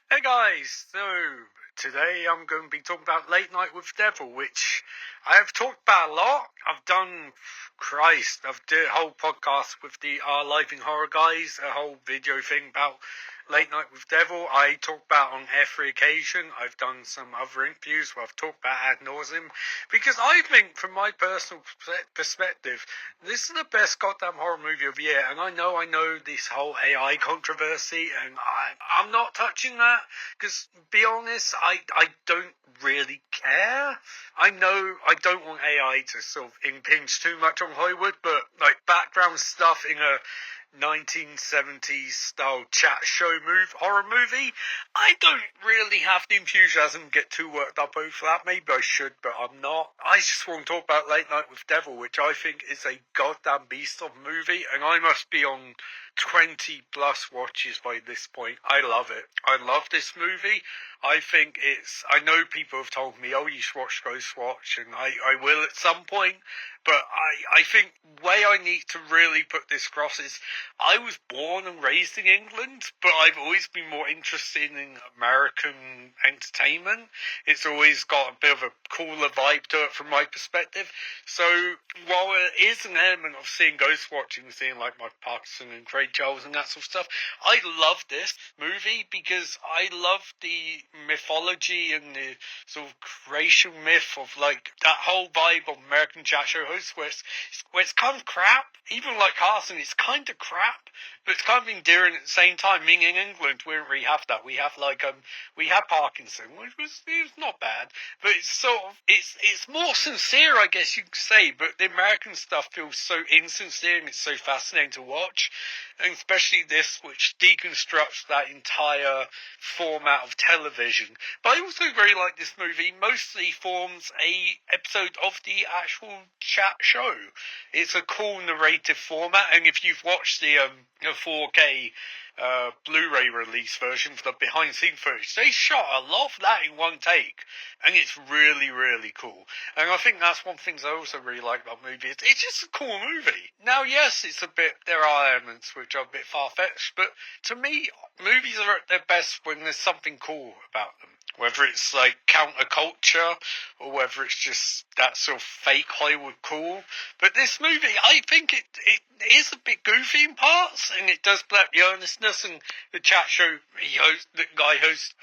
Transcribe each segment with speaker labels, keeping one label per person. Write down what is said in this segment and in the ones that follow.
Speaker 1: Hey guys, so today I'm going to be talking about Late Night with Devil, which I have talked about a lot. I've done, I've did a whole podcast with the Living Horror guys, a whole video thing about Late Night with Devil. I talked about on every occasion. I've done some other interviews where I've talked about ad nauseum, because I think, from my personal perspective, this is the best goddamn horror movie of the year. And I know this whole AI controversy, and I'm not touching that, because, be honest, I don't really care. I know I don't want AI to sort of impinge too much on Hollywood, but like background stuff in a 1970s style chat show horror movie, I don't really have the enthusiasm to get too worked up over that. Maybe I should, but I'm not. I just want to talk about Late Night with Devil, which I think is a goddamn beast of a movie, and I must be on 20 plus watches by this point. I love it. I love this movie. I think I know people have told me, oh, you should watch Ghostwatch, and I will at some point, but I think the way I need to really put this across is I was born and raised in England, but I've always been more interested in American entertainment. It's always got a bit of a cooler vibe to it from my perspective. So while it is an element of seeing Ghostwatching, seeing like Mike Parkinson and Craig Charles and that sort of stuff, I love this movie because I love the mythology and the sort of creation myth of like that whole vibe of American chat show hosts where it's kind of crap. Even like Carson, it's kind of crap, but it's kind of endearing at the same time. Meaning in England, we don't really have that. We have we have Parkinson, which was not bad, but it's sort of it's more sincere, I guess you could say. But the American stuff feels so insincere, and it's so fascinating to watch, and especially this, which deconstructs that entire format of television. But I also really like this movie. Mostly forms a episode of the actual chat show. It's a cool narrative format, and if you've watched the 4K Blu-ray release version for the behind-the-scenes footage, they shot a lot of that in one take, and it's really, really cool. And I think that's one thing I also really like about the movie. It's just a cool movie. Now, yes, there are elements which are a bit far-fetched, but to me, movies are at their best when there's something cool about them. Whether it's like counterculture or whether it's just that sort of fake Hollywood cool. But this movie, I think it is a bit goofy in parts, and it does play up the earnestness, and the chat show the guy hosts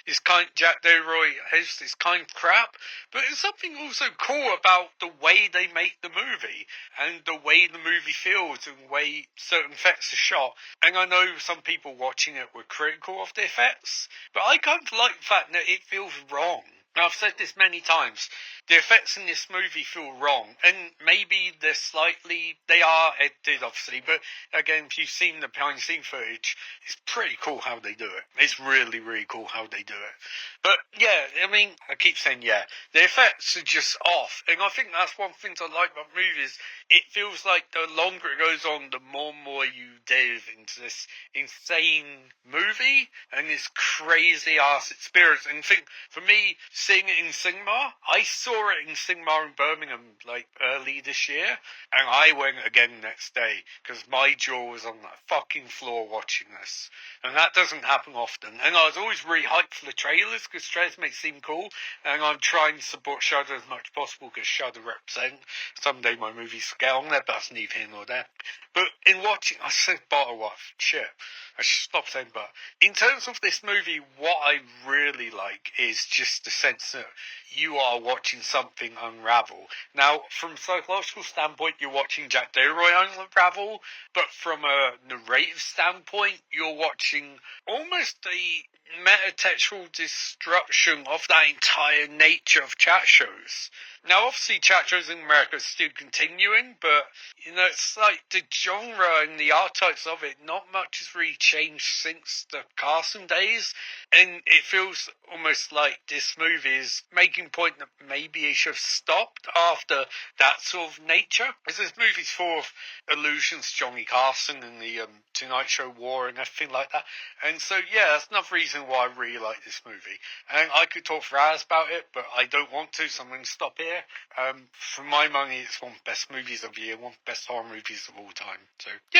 Speaker 1: is Jack Delroy hosts is kind of crap. But there's something also cool about the way they make the movie and the way the movie feels and the way certain effects are shot. And I know some people watching it were critical of the effects, but I kind of like the fact that it feels wrong. Now, I've said this many times. The effects in this movie feel wrong, and maybe they are edited, obviously, but again, if you've seen the behind-the-scenes footage, it's pretty cool how they do it. It's really, really cool how they do it. But, yeah, I mean, I keep saying, yeah, the effects are just off, and I think that's one thing I like about movies. It feels like the longer it goes on, the more and more you delve into this insane movie, and this crazy-ass experience, and I think, for me, seeing it in cinema, I saw it in cinema in Birmingham like early this year, and I went again next day because my jaw was on that fucking floor watching this, and that doesn't happen often. And I was always really hyped for the trailers because trailers make it seem cool, and I'm trying to support Shudder as much as possible because Shudder represent someday my movies get on there, but that's neither here nor there. But in watching, I said bottle wash, shit. I should stop saying but. In terms of this movie, what I really like is just the sense that you are watching something unravel. Now, from a psychological standpoint, you're watching Jack Delroy unravel, but from a narrative standpoint, you're watching almost a metatextual destruction of that entire nature of chat shows. Now, obviously, chat shows in America are still continuing, but, it's like the genre and the archetypes of it, not much has really changed since the Carson days, and it feels almost like this movie is making point that maybe it should have stopped after that sort of nature. Because this movie's full of allusions to Johnny Carson and the Tonight Show War and everything like that. And so, yeah, that's another reason why I really like this movie. And I could talk for hours about it, but I don't want to, so I'm going to stop here. For my money, it's one of the best movies of the year, one of the best horror movies of all time. So, yeah.